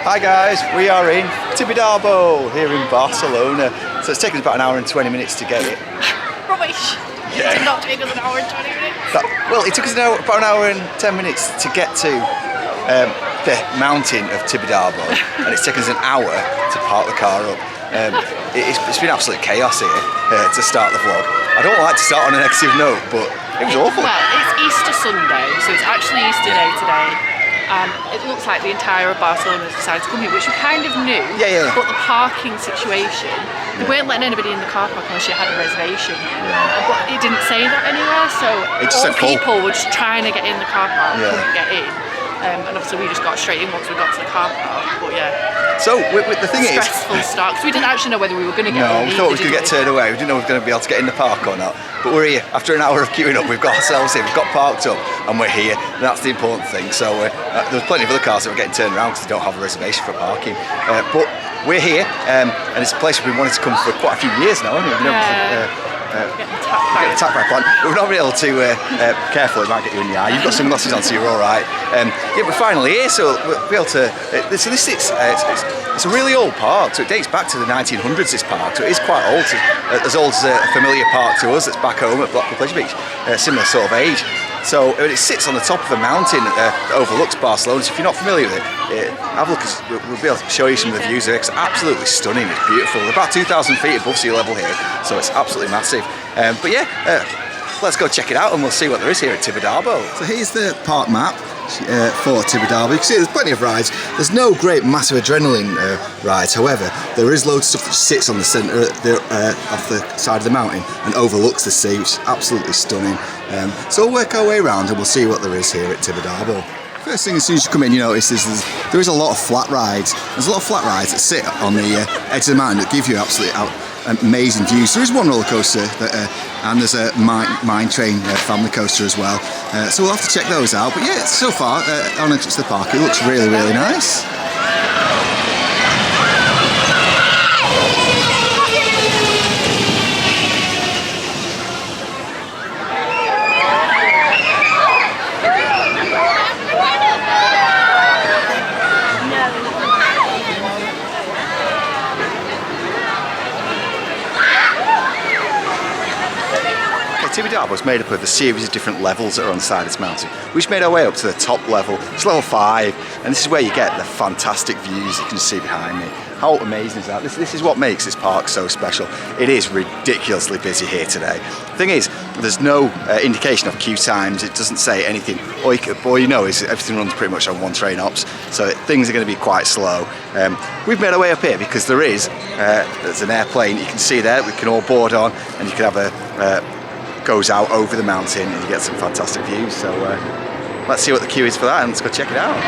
Hi guys, we are in Tibidabo here in Barcelona. So it's taken us about an hour and 20 minutes to get it. Rubbish! Yeah. It did not take us an hour and 20 minutes. Well, it took us about an hour and 10 minutes to get to the mountain of Tibidabo, and it's taken us an hour to park the car up. It's been absolute chaos here to start the vlog. I don't like to start on a negative note, but it was awful. Well, it's Easter Sunday, so it's actually Easter Day today. And it looks like the entire of Barcelona has decided to come here, which we kind of knew. Yeah. But the parking situation, they weren't letting anybody in the car park unless you had a reservation. But it didn't say that anywhere, so all people were just trying to get in the car park, couldn't get in. And obviously we just got straight in once we got to the car park, but yeah. So the thing is, stressful start, because we didn't actually know whether we were going to get in. No, we thought we was going to get turned away. We didn't know we were going to be able to get in the park or not. But we're here. After an hour of queuing up, we've got ourselves here, we've got parked up, and we're here. And that's the important thing. So there's plenty of other cars that were getting turned around because they don't have a reservation for parking. But we're here, and it's a place we've been wanting to come for quite a few years now, haven't we? We've been attacked by a plant. We've not been able to careful, it might get you in the eye. You've got sunglasses on, so you're all right. Yeah, we're finally here, so we'll be able to. So this it's a really old park. So it dates back to the 1900s. This park, so it is quite old. As old as a familiar park to us that's back home at Blackpool Pleasure Beach, similar sort of age. So it sits on the top of a mountain that overlooks Barcelona. So if you're not familiar with it, have a look. We'll be able to show you some of the views there. It's absolutely stunning. It's beautiful. They're about 2,000 feet above sea level here, so it's absolutely massive. But yeah, let's go check it out and we'll see what there is here at Tibidabo. So here's the park map for Tibidabo. You can see there's plenty of rides. There's no great massive adrenaline rides, however there is loads of stuff that sits on the centre of the side of the mountain and overlooks the sea, which is absolutely stunning. So we'll work our way around and we'll see what there is here at Tibidabo. First thing, as soon as you come in, you notice there is a lot of flat rides. There's a lot of flat rides that sit on the edge of the mountain that give you absolutely amazing views. There is one roller coaster and there's a mine train family coaster as well. So we'll have to check those out. But yeah, so far on entrance to the park, it looks really, really nice. Tibidabo is made up of a series of different levels that are on the side of this mountain. We just made our way up to the top level. It's level 5, and this is where you get the fantastic views you can see behind me. How amazing is that? This is what makes this park so special. It is ridiculously busy here today. The thing is, there's no indication of queue times. It doesn't say anything. All you know is everything runs pretty much on one train ops, so things are going to be quite slow. We've made our way up here because there's an airplane you can see there. We can all board on, and you can have goes out over the mountain and you get some fantastic views. So let's see what the queue is for that and let's go check it out.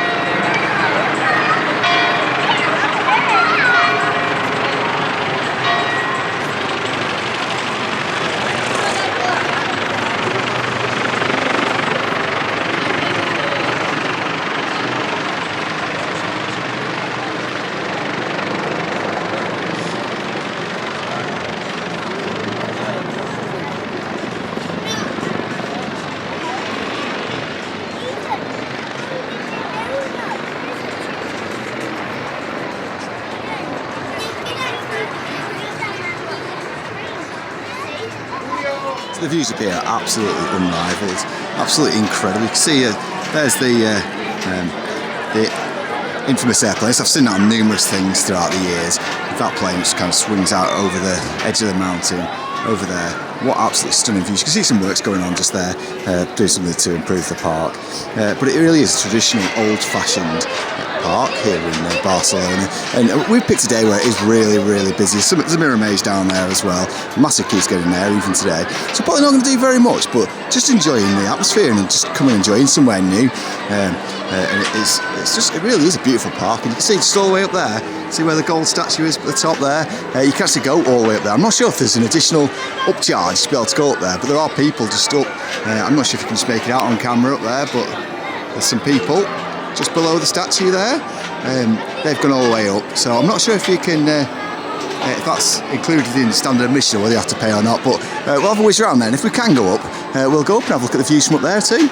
So the views up here are absolutely unrivaled, absolutely incredible. You can see there's the infamous airplane. I've seen that on numerous things throughout the years. That plane just kind of swings out over the edge of the mountain, over there. What absolutely stunning views. You can see some works going on just there, doing something to improve the park. But it really is a traditional, old-fashioned park here in Barcelona, and we've picked a day where it is really, really busy. There's a mirror maze down there as well. Massive queues getting there even today. So probably not going to do very much, but just enjoying the atmosphere and just coming and enjoying somewhere new. And it really is a beautiful park. And you can see just all the way up there. See where the gold statue is at the top there. You can actually go all the way up there. I'm not sure if there's an additional upcharge to be able to go up there, but there are people just up. I'm not sure if you can just make it out on camera up there, but there's some people just below the statue there. They've gone all the way up, so I'm not sure if you can, if that's included in standard admission or whether you have to pay or not, but we'll have a whiz around then. If we can go up, we'll go up and have a look at the views from up there too.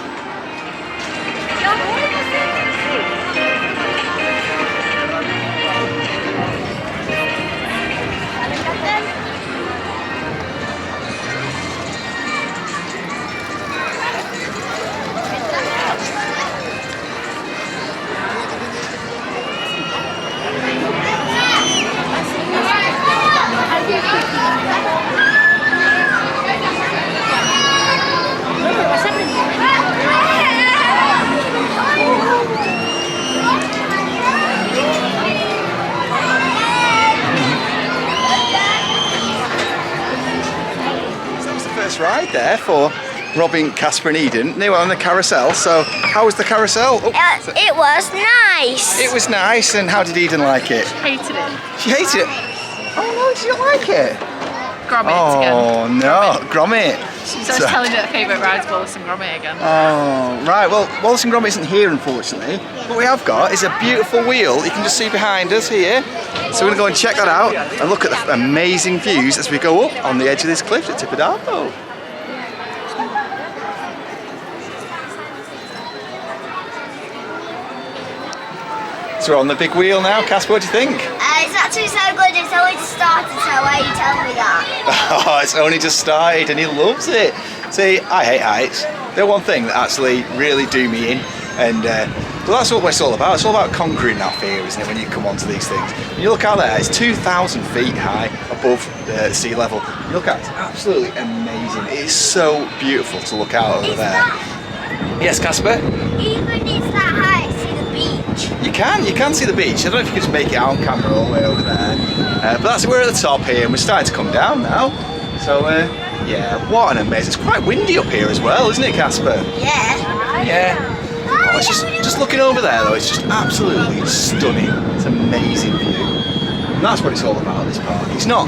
nice ride there for Robin, Casper and Eden. They were on the carousel, so how was the carousel? Oh, it was nice. it was nice, and how did Eden like it? Hated it. She hated it? Oh no, she didn't like it? Grommet again. Oh no, Grommet. So I was telling you that favourite ride's Wallace and Grommet again. Oh, right, well, Wallace and Grommet isn't here, unfortunately. What we have got is a beautiful wheel you can just see behind us here. So we're going to go and check that out and look at the amazing views as we go up on the edge of this cliff at Tibidabo. So we're on the big wheel now. Casper, what do you think? It's actually so good. It's only just started, so why are you telling me that? Oh, it's only just started and he loves it. See, I hate heights. They're one thing that actually really do me in. And well, that's what it's all about. It's all about conquering that fear, isn't it, when you come onto these things. When you look out there, it's 2,000 feet high above sea level. You look out, it's absolutely amazing. It is so beautiful to look out over there. Yes, Casper? Even it's that high, see the beach. You can see the beach. I don't know if you can just make it out on camera all the way over there. But that's, we're at the top here and we're starting to come down now. So, yeah, what an amazing, it's quite windy up here as well, isn't it, Casper? Yeah. Yeah. Oh, it's just looking over there though, it's just absolutely stunning. It's an amazing view. And that's what it's all about, this park. It's not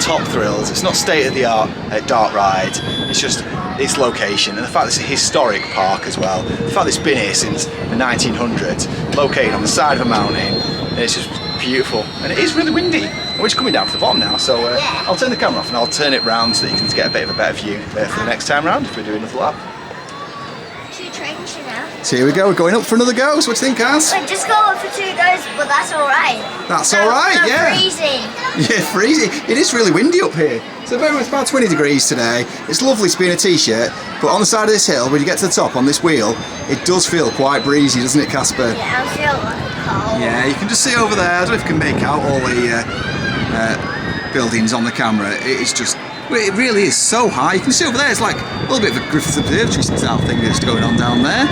top thrills, it's not state-of-the-art dark rides, it's just its location and the fact that it's a historic park as well. The fact that it's been here since the 1900s, located on the side of a mountain, and it's just beautiful. And it is really windy. We're just coming down to the bottom now, so I'll turn the camera off and I'll turn it round so that you can get a bit of a better view for the next time round if we're doing another lap. So here we go, we're going up for another go. So what do you think, Kaz? Wait, just go up for 2 goes, but that's alright. That's alright, yeah. Freezing. Yeah, freezing. It is really windy up here. So it's about 20 degrees today. It's lovely to be in a t-shirt, but on the side of this hill, when you get to the top on this wheel, it does feel quite breezy, doesn't it, Casper? Yeah, I feel like cold. Yeah, you can just see over there. I don't know if you can make out all the buildings on the camera. It's just, it really is so high. You can see over there, it's like a little bit of a Griffith Observatory style thing that's going on down there.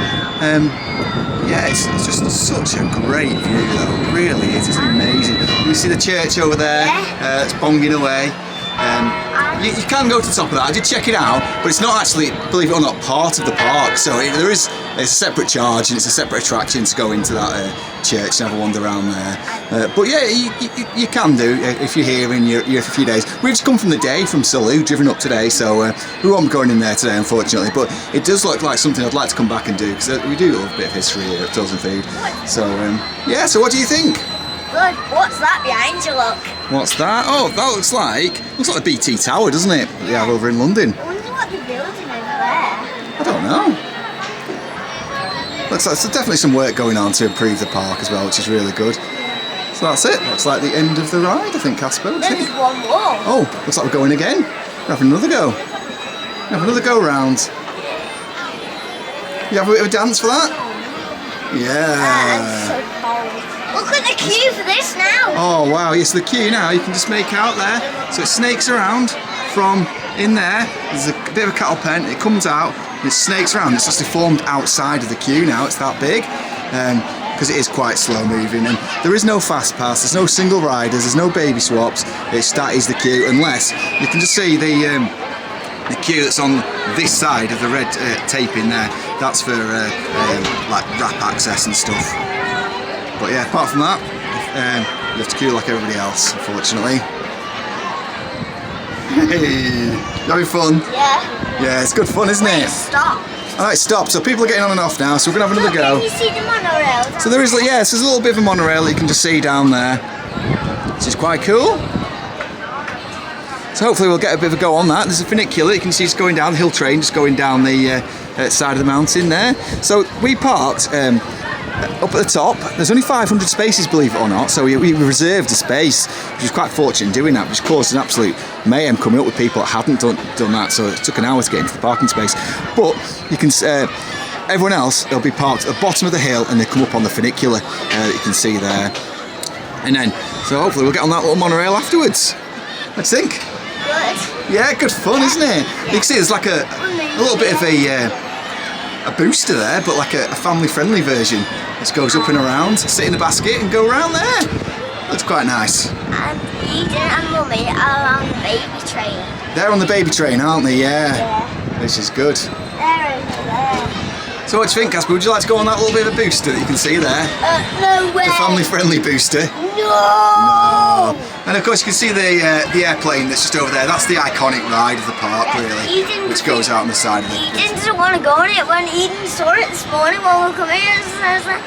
Yeah, it's just such a great view though, it really is, it's amazing. You see the church over there, it's bonging away. You can go to the top of that, I did check it out, but it's not actually, believe it or not, part of the park, so it's a separate charge and it's a separate attraction to go into that church and have a wander around there. But yeah, you can do if you're here and you're for a few days. We've just come from the day from Salou, driven up today, so we won't be going in there today unfortunately, but it does look like something I'd like to come back and do, because we do love a bit of history here at Tales and Food. So yeah, so what do you think? Good. What's that behind you, look? What's that? Oh, that looks like the BT Tower, doesn't it? That they have over in London. I wonder what they're building over there. I don't know. Looks like there's definitely some work going on to improve the park as well, which is really good. So that's it. Looks like the end of the ride, I think, Casper. What do you think? There's one more. Oh, looks like we're going again. We're having another go. Have another go round. You have a bit of a dance for that? Yeah. That's so cold. Look at the queue for this now. Oh wow, yes, the queue now you can just make out there. So it snakes around from in there. There's a bit of a cattle pen, it comes out and it snakes around. It's actually formed outside of the queue now, it's that big. Because it is quite slow moving and there is no fast pass, there's no single riders, there's no baby swaps. That is the queue, unless you can just see the queue that's on this side of the red tape in there. That's for like wrap access and stuff. But yeah, apart from that, you have to queue like everybody else, unfortunately. Hey, you having fun? Yeah. Yeah, it's good fun, isn't it? Stop. Alright, stop. So people are getting on and off now, so we're going to have another go. Can you see the monorail? So there is, yes, there's a little bit of a monorail that you can just see down there, which is quite cool. So hopefully we'll get a bit of a go on that. There's a funicular, you can see it's going down, the hill train just going down the side of the mountain there. So we parked up at the top. There's only 500 spaces, believe it or not, so we reserved a space, which was quite fortunate in doing that, which caused an absolute mayhem coming up with people that hadn't done that, so it took an hour to get into the parking space. But you can everyone else, they'll be parked at the bottom of the hill and they come up on the funicular that you can see there. And then, so hopefully we'll get on that little monorail afterwards. What do you think? Good. Yeah, good fun, isn't it? You can see there's like a little bit of a booster there, but like a family-friendly version. Just goes up and around, sit in the basket and go around there. Looks quite nice. And Eden and Mummy are on the baby train. They're on the baby train, aren't they? Yeah. This is good. They're over there. So what do you think, Casper? Would you like to go on that little bit of a booster that you can see there? No way. The family-friendly booster. No. And of course you can see the airplane that's just over there. That's the iconic ride of the park, really, which goes out on the side of the... Eden doesn't want to go on it. When Eden saw it this morning when we were coming here, I was like,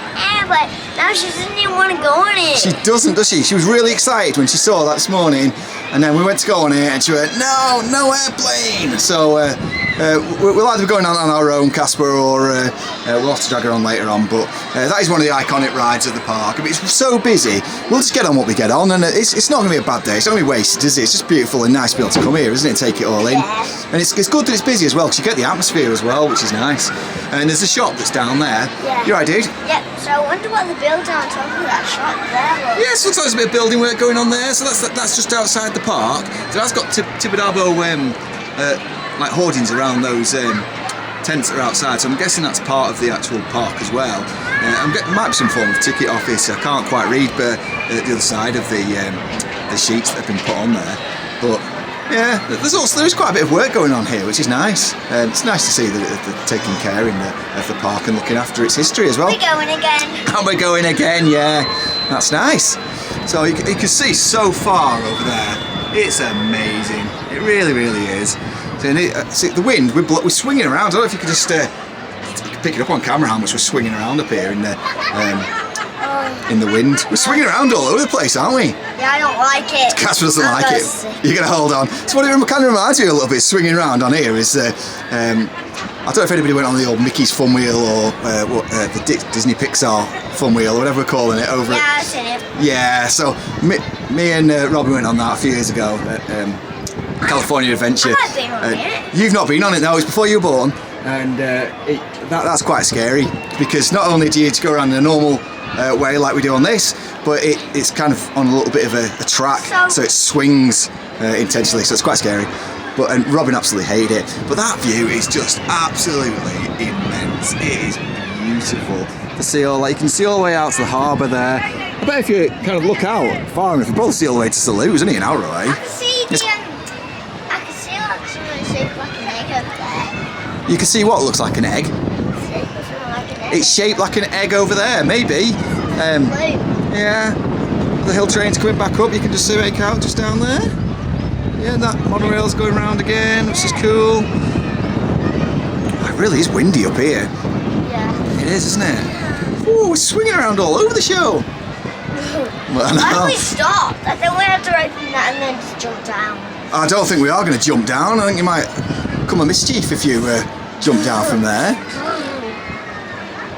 but now she doesn't even want to go on it. She doesn't, does she? She was really excited when she saw that this morning, and then we went to go on it, and she went, no airplane! So we'll either be going on our own, Casper, or we'll have to drag her on later on, but that is one of the iconic rides of the park. I mean, it's so busy, we'll just get on what we get on, and it's not going to be a bad day, it's not going to be wasted, is it? It's just beautiful and nice to be able to come here, isn't it, take it all in. And it's good that it's busy as well, because you get the atmosphere as well, which is nice. And there's a shop that's down there. Yeah. You're right, dude? Yep, so I wonder what the building on top of that shop there was. Yes, looks like there's a bit of building work going on there, so that's just outside the park. So that's got Tibidabo like hoardings around those tents that are outside, so I'm guessing that's part of the actual park as well. Might be some form of ticket office. I can't quite read the other side of the sheets that have been put on there, but yeah, there is quite a bit of work going on here, which is nice. It's nice to see that they're taking care of the park and looking after its history as well. We're going again. And we're going again, yeah. That's nice. So you can see so far over there. It's amazing. It really, really is. See, the wind, we're swinging around. I don't know if you could just you can pick it up on camera how much we're swinging around up here in the wind. We're swinging around all over the place, aren't we? Yeah, I don't like it. Casper doesn't like it. You're going to hold on. So what it kind of reminds me a little bit, swinging around on here, is I don't know if anybody went on the old Mickey's Fun Wheel or the Disney Pixar Fun Wheel or whatever we're calling it over. Yeah, I've seen it. Yeah, so me and Robin went on that a few years ago at California Adventure. I've been on it. You've not been on it, no, it's before you were born. And that's quite scary, because not only do you go around in a normal way like we do on this, but it's kind of on a little bit of a track, so it swings intentionally, so it's quite scary. And Robin absolutely hated it. But that view is just absolutely immense. It is beautiful to see all. You can see all the way out to the harbour there. I bet if you kind of look out far enough, you can probably see all the way to Salou, isn't it, an hour away? I can see like something shaped like an egg over there. You can see what looks like an egg. It's shaped like an egg over there, maybe. Yeah. The hill train's coming back up. You can just make out just down there. Yeah, that monorail's going round again, which is cool. Oh, it really is windy up here. Yeah. It is, isn't it? Oh, we're swinging around all over the show. Why don't we stop? I think we have to open that and then just jump down. I don't think we are going to jump down. I think you might come a mischief if you jump down from there.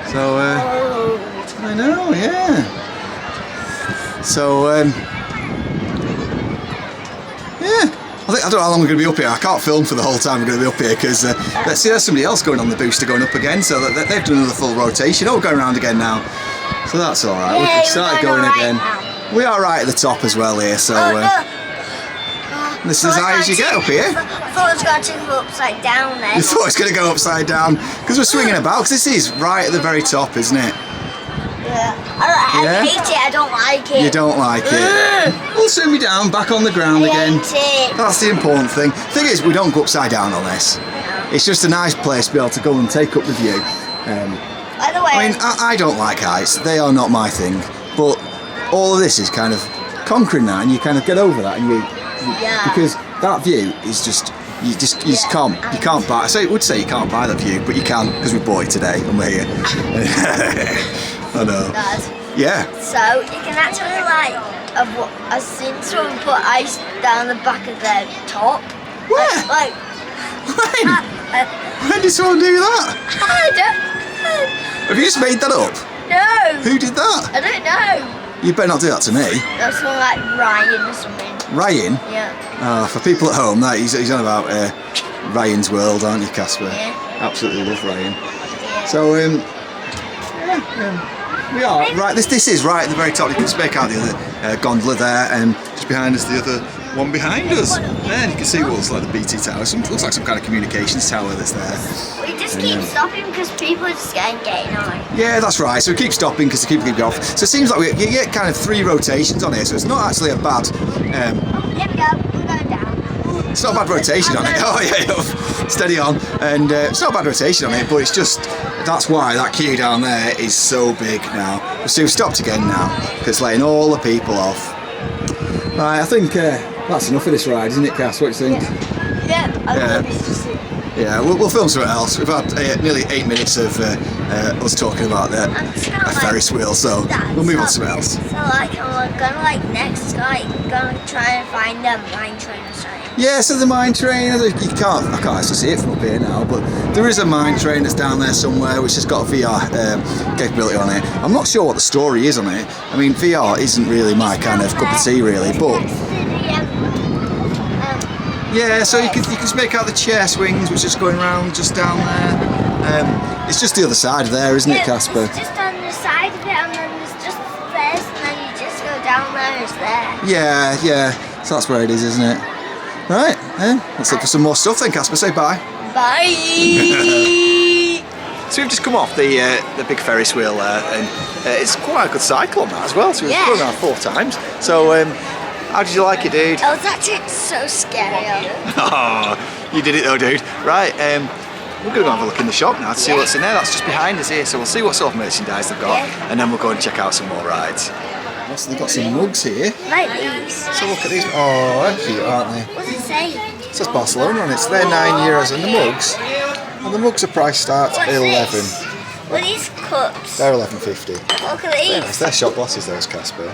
So, I know, yeah. So, yeah. I don't know how long we're going to be up here. I can't film for the whole time we're going to be up here, because let's see, there's somebody else going on the booster going up again, so they've done another full rotation. Oh, we're going around again now. So that's alright. Yeah, We've started going again. Now. We are right at the top as well here, so this is as high as you get up here. I thought it was going to go upside down then. You thought it was going to go upside down, because we're swinging about, because this is right at the very top, isn't it? Yeah. I hate it, I don't like it. You don't like it. We'll soon be down, back on the ground again. Hate it. That's the important thing. Thing is, we don't go upside down on this. No. It's just a nice place to be able to go and take up the view. By the way, I mean, I don't like heights. They are not my thing. But all of this is kind of conquering that, and you kind of get over that, and because that view is just. You just can't buy. I would say you can't buy that view, but you can, because we bought it today and we're here. I know. Dad. Yeah. So you can actually I've seen someone put ice down the back of their top. Where? When did someone do that? I don't know. Have you just made that up? No. Who did that? I don't know. You better not do that to me. That's someone like Ryan or something. Ryan? Yeah. For people at home, he's on about Ryan's World, aren't you, Casper? Yeah. Absolutely love Ryan. Yeah. So, We are right. This is right at the very top. You can just make out the other gondola there, and just behind us the other one behind us. And you can see what looks like the BT tower. Looks like some kind of communications tower that's there. We just keep stopping because people are just getting on. Yeah, that's right. So we keep stopping because they keep off. So it seems like you get kind of 3 rotations on here. So it's not actually a bad. Here we go. We're going down. It's not a bad rotation on it. Oh yeah, steady on. And it's not a bad rotation on it, but it's just that's why that queue down there is so big now. So we've stopped again now because it's letting all the people off. Right, I think that's enough of this ride, isn't it, Cass? What do you think? Yeah, we'll film something else. We've had nearly 8 minutes of us talking about a Ferris wheel, so we'll move on to something else. So like, I'm gonna next, gonna try and find a mine train or something. Yeah, so the mine train, I can't actually see it from up here now, but there is a mine train that's down there somewhere which has got VR capability on it. I'm not sure what the story is on it. I mean, VR isn't really my kind of cup of tea really, but yeah, so you can just make out the chair swings which is going around just down there. It's just the other side of there, isn't it, Casper? It's just on the side of it, and then there's just this, and then you just go down there, it's there. Yeah, so that's where it is, isn't it? Right, let's look for some more stuff then, Casper. Say bye. Bye! So we've just come off the big Ferris wheel there, and it's quite a good cycle on that as well. So we've gone around 4 times. So how did you like it, dude? Oh, that's so scary. Oh, you did it though, dude. Right, we're going to go have a look in the shop now to see what's in there. That's just behind us here, so we'll see what sort of merchandise they've got, and then we'll go and check out some more rides. So they've got some mugs here. Like these. So look at these. Oh, they're cute, aren't they? What does it say? It says Barcelona on it. So they're €9, and the mugs. And the mugs are priced start at 11. This? What are these cups? They're 11.50. Look at these. Nice. They're shot glasses, those, Casper.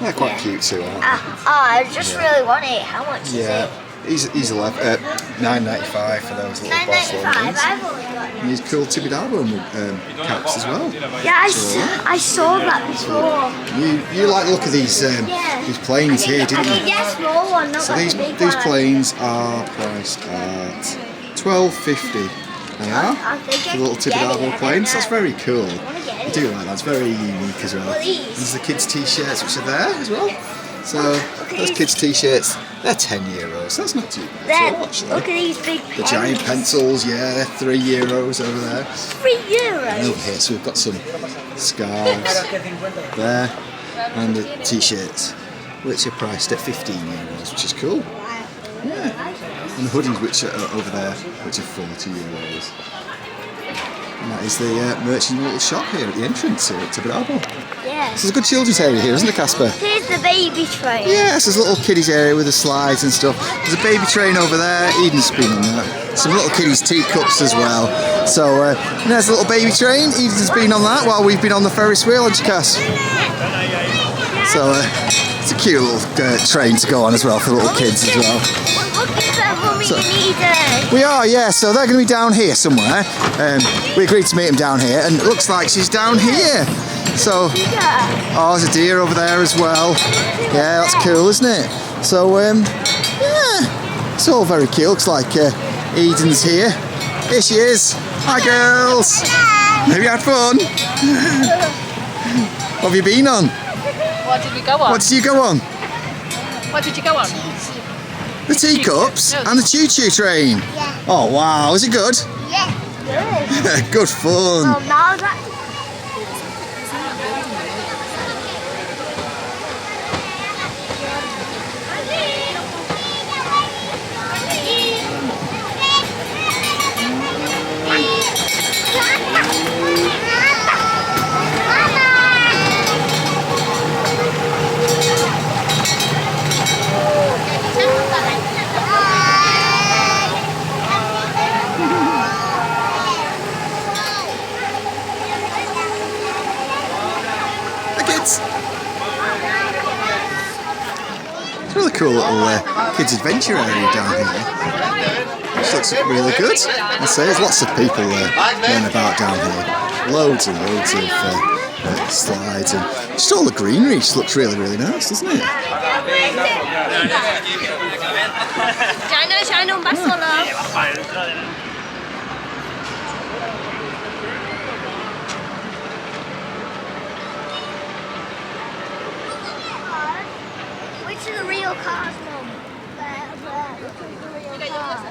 They're quite cute too, aren't they? I just really want it. How much is it? He's $9.95 for those little Barcelona ones. I've only got. And these cool Tibidabo caps as well. Yeah, I saw that before. You like the look of these planes here, didn't you? I can get a small one, not So like a big these one. planes are priced at $12.50. They are. The little Tibidabo planes. That's very cool. I do like that. It's very unique as well. There's the kids' t-shirts which are there as well. So those kids' t-shirts, they're €10. That's not too bad at all, actually. Look at these big The giant pencils, yeah, they're €3 over there. €3. And over here, so we've got some scarves there, and the t-shirts, which are priced at €15, which is cool. Yeah. And the hoodies, which are over there, which are €40. And that is the merchant little shop here at the entrance here at Tibidabo. Yeah. So there's a good children's area here, isn't there, Casper? Here's the baby train. Yes, there's a little kiddies area with the slides and stuff. There's a baby train over there. Eden's been on that. Some little kiddies teacups as well. So there's a little baby train. Eden's been on that while we've been on the Ferris wheel, haven't you, Cass? So it's a cute little train to go on as well for little kids as well. We are, yeah, so they're going to be down here somewhere. We agreed to meet them down here, and it looks like she's down here. So, oh, there's a deer over there as well. Yeah, that's cool, isn't it? So, yeah, it's all very cute. Looks like Eden's here. Here she is. Hi, girls. Have you had fun? What have you been on? What did we go on? What did you go on? What did you go on? The teacups and the choo-choo train. Yeah. Oh wow, is it good? Yeah. Good. Good fun. Oh, now that. It's a really cool little kids' adventure area down here. Which looks really good. I say there's lots of people running about down here. Loads and loads of slides, and just all the greenery just looks really, really nice, doesn't it? China, Barcelona. cars, Mum. We couldn't do it in cars.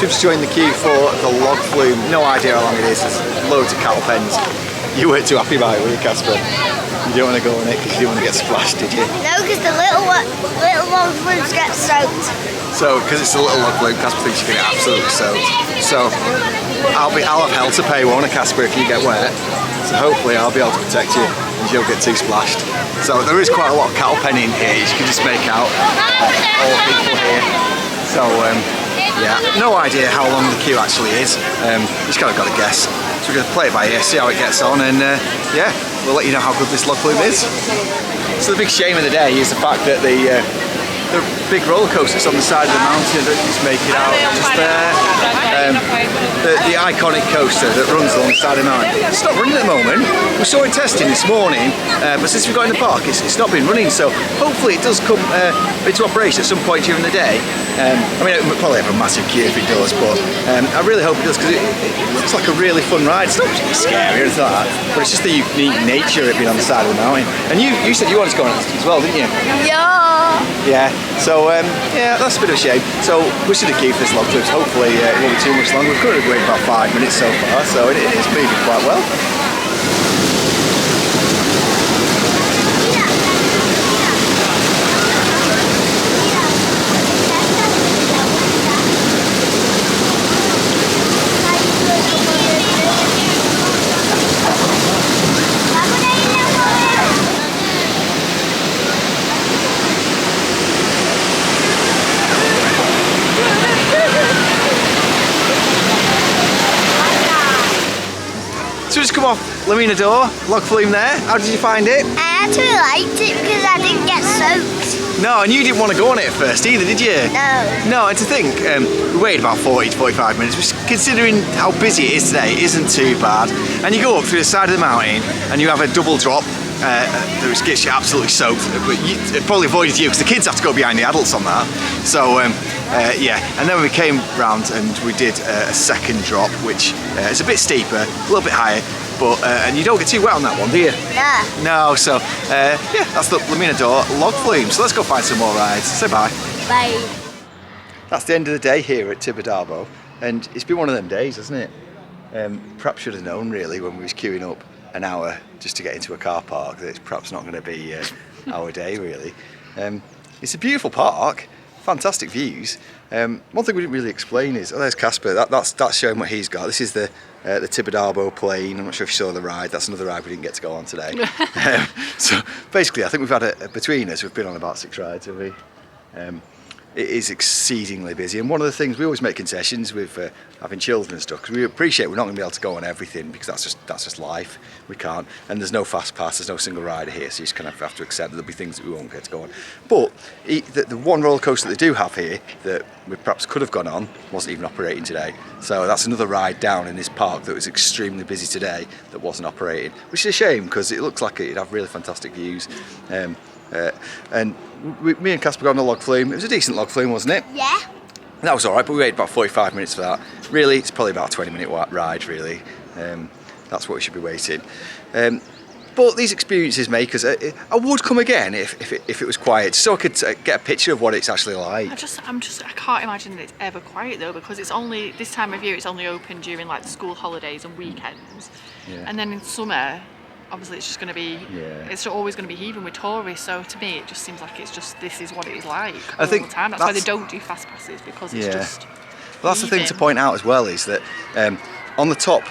So we've just joined the queue for the log flume. No idea how long it is. There's loads of cattle pens. You weren't too happy about it, were you, Casper? You don't want to go on it because you didn't want to get splashed, did you? No, because the little log flumes get soaked. So, because it's a little log flume, Casper thinks you're going to get absolutely soaked. So, I'll have hell to pay, won't I, Casper, if you get wet? So hopefully I'll be able to protect you and you'll get too splashed. So there is quite a lot of cattle pen in here, you can just make out all people here. So yeah, no idea how long the queue actually is. Just kind of got to guess. So we're going to play it by ear, see how it gets on, and yeah, we'll let you know how good this log flume is. So the big shame of the day is the fact that the big roller coasters on the side of the mountain don't just make it out just there. The iconic coaster that runs along the side of the mountain, it's not running at the moment. We saw it testing this morning, but since we got in the park it's not been running, so hopefully it does come into operation at some point during the day. I mean, it will probably have a massive queue if it does, but I really hope it does, because it looks like a really fun ride. It's not particularly scary or anything like that, but it's just the unique nature of it being on the side of the mountain. And you said you wanted to go on it as well, didn't you? Yeah. Yeah, so yeah, that's a bit of a shame. So we're still queue for this log flume. Hopefully it won't be too much longer. We've currently waited about 5 minutes so far, so it is moving quite well. So just come off Lamina Door, log flume there. How did you find it? I actually liked it because I didn't get soaked. No, and you didn't want to go on it at first either, did you? No. No, and to think, we waited about 40 to 45 minutes, which considering how busy it is today, isn't too bad. And you go up through the side of the mountain and you have a double drop. That gets you absolutely soaked, but it probably avoided you because the kids have to go behind the adults on that. So yeah, and then we came round and we did a second drop, which is a bit steeper, a little bit higher, but and you don't get too wet on that one, do you? No. No, so yeah, that's the Lamina Door log flume. So let's go find some more rides. Say bye. Bye. That's the end of the day here at Tibidabo, and it's been one of them days, hasn't it? Perhaps should have known really when we was queuing up an hour just to get into a car park that it's perhaps not going to be our day really. It's a beautiful park, fantastic views. One thing we didn't really explain is, oh, there's Casper, that's showing what he's got. This is the Tibidabo plane. I'm not sure if you saw the ride, that's another ride we didn't get to go on today. So basically I think we've had between us, we've been on about 6 rides, have we? It is exceedingly busy, and one of the things we always make concessions with having children and stuff, because we appreciate we're not going to be able to go on everything because that's just life. We can't, and there's no fast pass, there's no single rider here, so you just kind of have to accept that there'll be things that we won't get to go on. But the one roller coaster that they do have here that we perhaps could have gone on wasn't even operating today. So that's another ride down in this park that was extremely busy today that wasn't operating, which is a shame because it looks like it'd have really fantastic views. And me and Casper got on a log flume. It was a decent log flume, wasn't it? Yeah. That was alright, but we waited about 45 minutes for that. Really, it's probably about a 20-minute ride, really. That's what we should be waiting. But these experiences make us. I would come again if it was quiet, so I could get a picture of what it's actually like. I can't imagine that it's ever quiet though, because it's only this time of year. It's only open during like the school holidays and weekends, and then in summer, obviously it's just going to be. It's always going to be heaving with tourists. So to me, it just seems like this is what it is like all the time. That's why they don't do fast passes, because it's just. Well, that's the thing to point out as well, is that on the top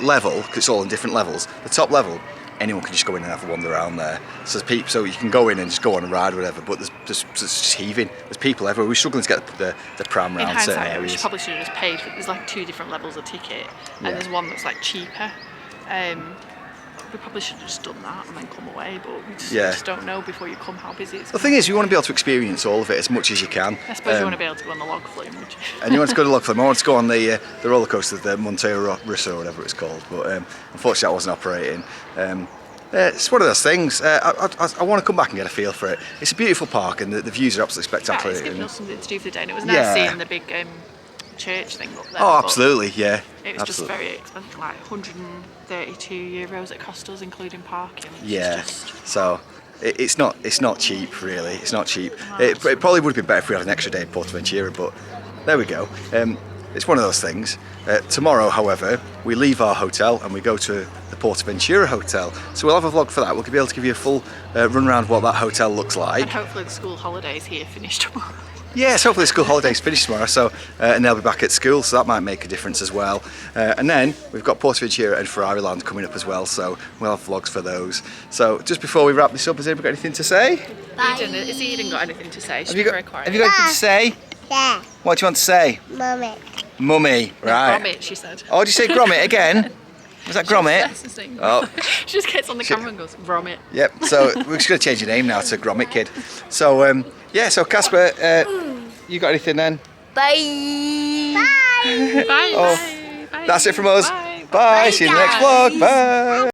level, because it's all in different levels, the top level, anyone can just go in and have a wander around there. So there's people, so you can go in and just go on a ride or whatever, but there's just heaving. There's people everywhere. We're struggling to get the pram around certain areas. We probably should have just paid for. There's like 2 different levels of ticket, and there's one that's like cheaper. we probably should have just done that and then come away, but we just, Yeah. we just don't know before you come how busy it's The thing is, you want to be able to experience all of it as much as you can. I suppose you want to be able to go on the log flume, would you? And you want to go to Loch Flume. I want to go on the roller coaster, the mountaintop or whatever it's called, but unfortunately that wasn't operating. It's one of those things. I want to come back and get a feel for it. It's a beautiful park and the views are absolutely Yeah, spectacular. it's given us something to do for the day, and it was nice seeing the big church thing up there. Oh, but absolutely, yeah. It was absolutely. just very expensive, like €132 it cost us, including parking. Which Yeah. is just, So it's not cheap, really. It's not cheap. It probably would be better if we had an extra day in Portaventura, but there we go. It's one of those things. Tomorrow, however, we leave our hotel and we go to the Portaventura hotel. So we'll have a vlog for that. We'll be able to give you a full run around what that hotel looks like. and hopefully the school holidays here finish tomorrow. Yes, hopefully the school holidays finish tomorrow, so and they'll be back at school, so that might make a difference as well. And then we've got Portaventura and Ferrari Land coming up as well, so we'll have vlogs for those. So just before we wrap this up, has anybody got anything to say? Has Eden got anything to say? She's Have you very got quiet. anything to say? Yeah, What do you want to say? Mommy. Mummy, right. Grommet, she said. Oh, did you say Grommet again? Was that Grommet? That's the thing. Oh. She just gets on the camera and goes, Grommet. Yep, so we're just going to change your name now to Grommet Kid. So, yeah, so Casper, you got anything then? Bye. Bye. Bye, Oh, bye, bye. That's it from us. Bye. Bye. See you in the next vlog. Bye.